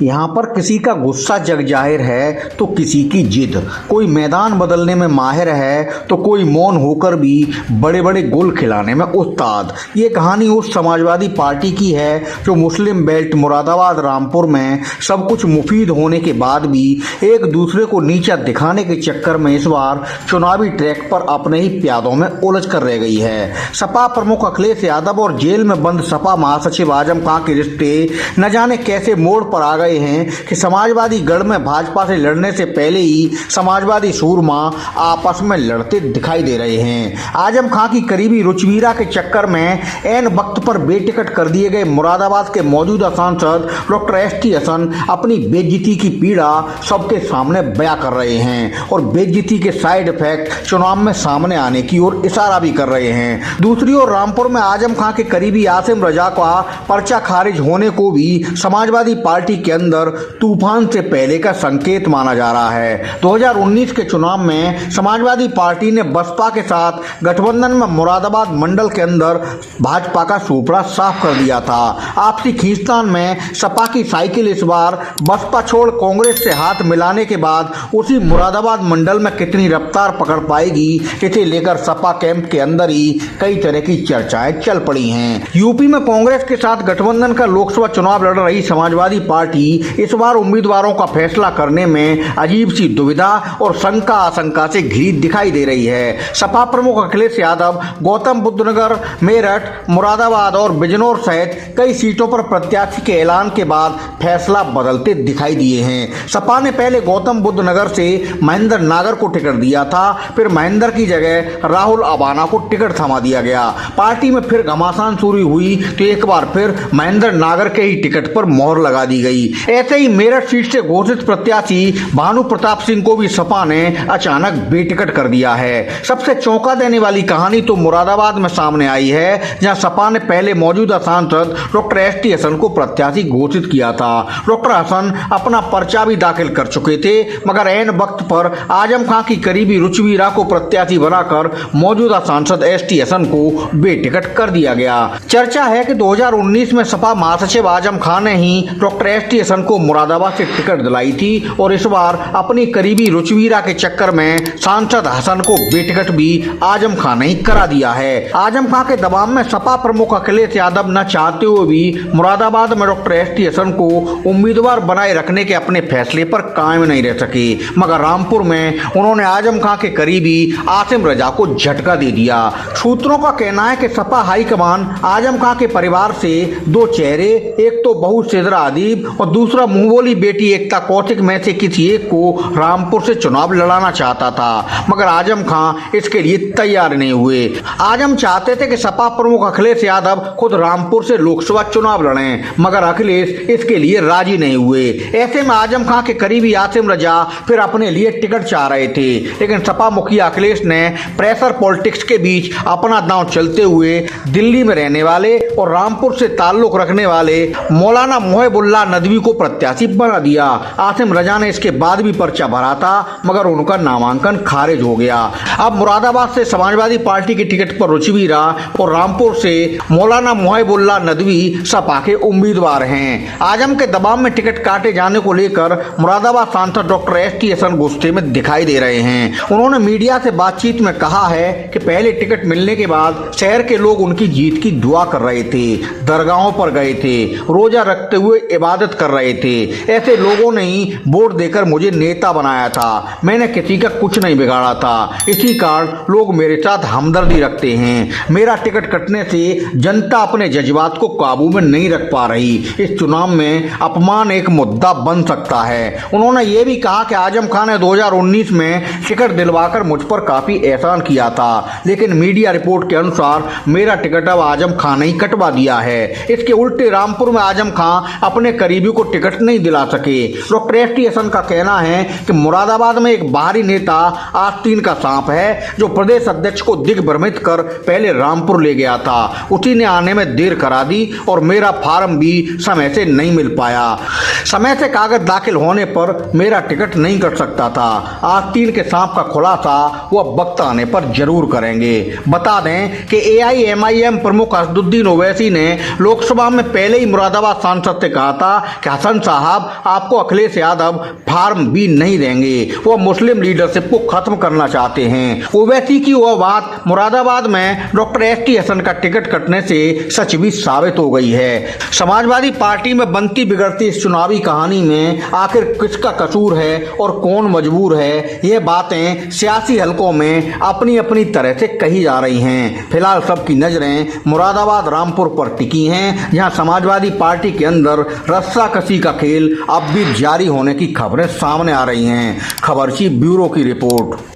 यहाँ पर किसी का गुस्सा जग जाहिर है तो किसी की जिद, कोई मैदान बदलने में माहिर है तो कोई मौन होकर भी बड़े बड़े गोल खिलाने में उस्ताद। ये कहानी उस समाजवादी पार्टी की है जो मुस्लिम बेल्ट मुरादाबाद रामपुर में सब कुछ मुफीद होने के बाद भी एक दूसरे को नीचा दिखाने के चक्कर में इस बार चुनावी ट्रैक पर अपने ही प्यादों में उलझ कर रह गई है। सपा प्रमुख अखिलेश यादव और जेल में बंद सपा महासचिव आजम खां के रिश्ते न जाने कैसे मोड़ पर आ गए हैं कि समाजवादी गढ़ में भाजपा से लड़ने से पहले ही समाजवादी सूरमा आपस में लड़ते दिखाई दे रहे हैं। आजम खां की करीबी रुचवीरा के चक्कर में ऐन वक्त पर बेटिकट कर दिए गए मुरादाबाद के मौजूदा सांसद डॉक्टर एसटी हसन अपनी बेइज्जती की पीड़ा सबके सामने बयां कर रहे हैं और बेइज्जती के साइड इफेक्ट चुनाव में सामने आने की ओर इशारा भी कर रहे हैं। दूसरी ओर रामपुर में आजम खां के करीबी आसिम रजा का पर्चा खारिज होने को भी समाजवादी पार्टी के अंदर तूफान से पहले का संकेत माना जा रहा है। 2019 के चुनाव में समाजवादी पार्टी ने बसपा के साथ गठबंधन में मुरादाबाद मंडल के अंदर भाजपा का सुपड़ा साफ कर दिया था। आपसी खींचतान में सपा की साइकिल इस बार बसपा छोड़ कांग्रेस से हाथ मिलाने के बाद उसी मुरादाबाद मंडल में कितनी रफ्तार पकड़ पाएगी, इसे लेकर सपा कैंप के अंदर ही कई तरह की चर्चाएं चल पड़ी हैं। यूपी में कांग्रेस के साथ गठबंधन का लोकसभा चुनाव लड़ रही समाजवादी पार्टी इस बार उम्मीदवारों का फैसला करने में अजीब सी दुविधा और शंका आशंका से घिरी दिखाई दे रही है। सपा प्रमुख अखिलेश यादव गौतम बुद्ध नगर, मेरठ, मुरादाबाद और बिजनौर सहित कई सीटों पर प्रत्याशी के ऐलान के बाद फैसला बदलते दिखाई दिए हैं। सपा ने पहले गौतम बुद्ध नगर से महेंद्र नागर को टिकट दिया था, फिर महेंद्र की जगह राहुल अबाना को टिकट थमा दिया गया। पार्टी में फिर घमासान शुरू हुई तो एक बार फिर महेंद्र नागर के ही टिकट पर मोहर लगा दी गई। ऐसे ही मेरठ सीट से घोषित प्रत्याशी भानु प्रताप सिंह को भी सपा ने अचानक बेटिकट कर दिया है। सबसे चौंका देने वाली कहानी तो मुरादाबाद में सामने आई है, जहां सपा ने पहले मौजूदा सांसद डॉक्टर एसटी हसन को प्रत्याशी घोषित किया था। डॉक्टर हसन अपना पर्चा भी दाखिल कर चुके थे, मगर ऐन वक्त पर आजम खां की करीबी रुचवीरा को प्रत्याशी बनाकर मौजूदा सांसद एसटी हसन को बेटिकट कर दिया गया। चर्चा है कि 2019 में सपा महासचिव आजम खां ने ही डॉक्टर एसटी हसन को मुरादाबाद से टिकट दिलाई थी और इस बार अपनी करीबी रुचवीरा के चक्कर में सांसद हसन को बेटिकट भी आजम खां ने ही करा दिया है। आजम खां के दबाव में सपा प्रमुख अखिलेश यादव न चाहते हुए भी मुरादाबाद में डॉक्टर एसटी हसन को उम्मीदवार बनाए रखने के अपने फैसले पर कायम नहीं रह सके, मगर रामपुर में उन्होंने आजम खां के करीबी आसिम रजा को झटका दे दिया। सूत्रों का कहना है कि सपा हाईकमान आजम खां के परिवार से दो चेहरे, एक तो बहू सिदरा अदीब और दूसरा मुंहबोली बेटी एकता कौशिक में से किसी एक को रामपुर से चुनाव लड़ाना चाहता था, मगर आजम खां इसके लिए तैयार नहीं हुए। आजम चाहते थे कि सपा प्रमुख अखिलेश यादव खुद रामपुर से लोकसभा चुनाव लड़ें, मगर अखिलेश इसके लिए राजी नहीं हुए। ऐसे में आजम खां के करीबी आसिम रजा फिर अपने लिए टिकट चाह रहे थे, लेकिन सपा मुखिया अखिलेश ने प्रेशर पॉलिटिक्स के बीच अपना दांव चलते हुए दिल्ली में रहने वाले और रामपुर से ताल्लुक रखने वाले मौलाना मोहबुल्लाह नदवी को प्रत्याशी बना दिया। आसिम रजा ने इसके बाद भी पर्चा भरा था, मगर उनका नामांकन खारिज हो गया। अब मुरादाबाद से समाजवादी पार्टी की टिकट पर रुचवीरा और रामपुर से मौलाना मोहबुल्लाह नदवी सपा के उम्मीदवार हैं। आजम के दबाव में टिकट काटे जाने को लेकर मुरादाबाद सांसद डॉक्टर एसटी हसन गुस्से में दिखाई दे रहे हैं। उन्होंने मीडिया से बातचीत में कहा है कि पहले टिकट मिलने के बाद शहर के लोग उनकी जीत की दुआ कर रहे थे, दरगाहों पर गए थे, रोजा रखते हुए इबादत कर रहे थे। ऐसे लोगों ने ही वोट देकर मुझे नेता बनाया था, मैंने किसी का कुछ नहीं बिगाड़ा था, इसी कारण लोग मेरे साथ हमदर्दी रखते हैं। मेरा टिकट कटने से जनता अपने जज्बात को काबू में नहीं रख पा रही। इस चुनाव में अपमान एक मुद्दा बन सकता है। उन्होंने ये भी कहा कि आजम खां ने 2019 में टिकट दिलवाकर मुझ पर काफी एहसान किया था, लेकिन मीडिया रिपोर्ट के अनुसार मेरा टिकट अब आजम खां ने ही कटवा दिया है। इसके उल्टे रामपुर में आजम खां अपने करीबी को टिकट नहीं दिला सके। डॉक्टर एसटी हसन का कहना है कि मुरादाबाद में एक बाहरी नेता आस्तीन का सांप है जो प्रदेश अध्यक्ष को दिग्भ्रमित कर पहले रामपुर ले गया था। उसी ने आने में देर करा दी और मेरा फार्म भी समय से नहीं मिल पाया। समय से कागज दाखिल होने पर मेरा टिकट नहीं कट सकता था। आस्तीन के सांप का खुलासा वह वक्त आने पर जरूर करेंगे। बता दें कि AIMIM प्रमुख असदुद्दीन ओवैसी ने लोकसभा में पहले ही मुरादाबाद सांसद से कहा था कि हसन साहब आपको अखिलेश यादव फार्म भी नहीं देंगे, वो मुस्लिम लीडरशिप को खत्म करना चाहते हैं। ओवैसी की वह बात मुरादाबाद में डॉक्टर एसटी हसन का टिकट कटने से सच भी साबित हो गई है। समाजवादी पार्टी में बनती बिगड़ती इस चुनावी कहानी में आखिर किसका कसूर है और कौन मजबूर है, ये बातें सियासी हलकों में अपनी अपनी तरह से कही जा रही हैं। फिलहाल सबकी नजरें मुरादाबाद रामपुर पर टिकी हैं, जहां समाजवादी पार्टी के अंदर रस्साकसी का खेल अब भी जारी होने की खबरें सामने आ रही हैं। खबरची ब्यूरो की रिपोर्ट।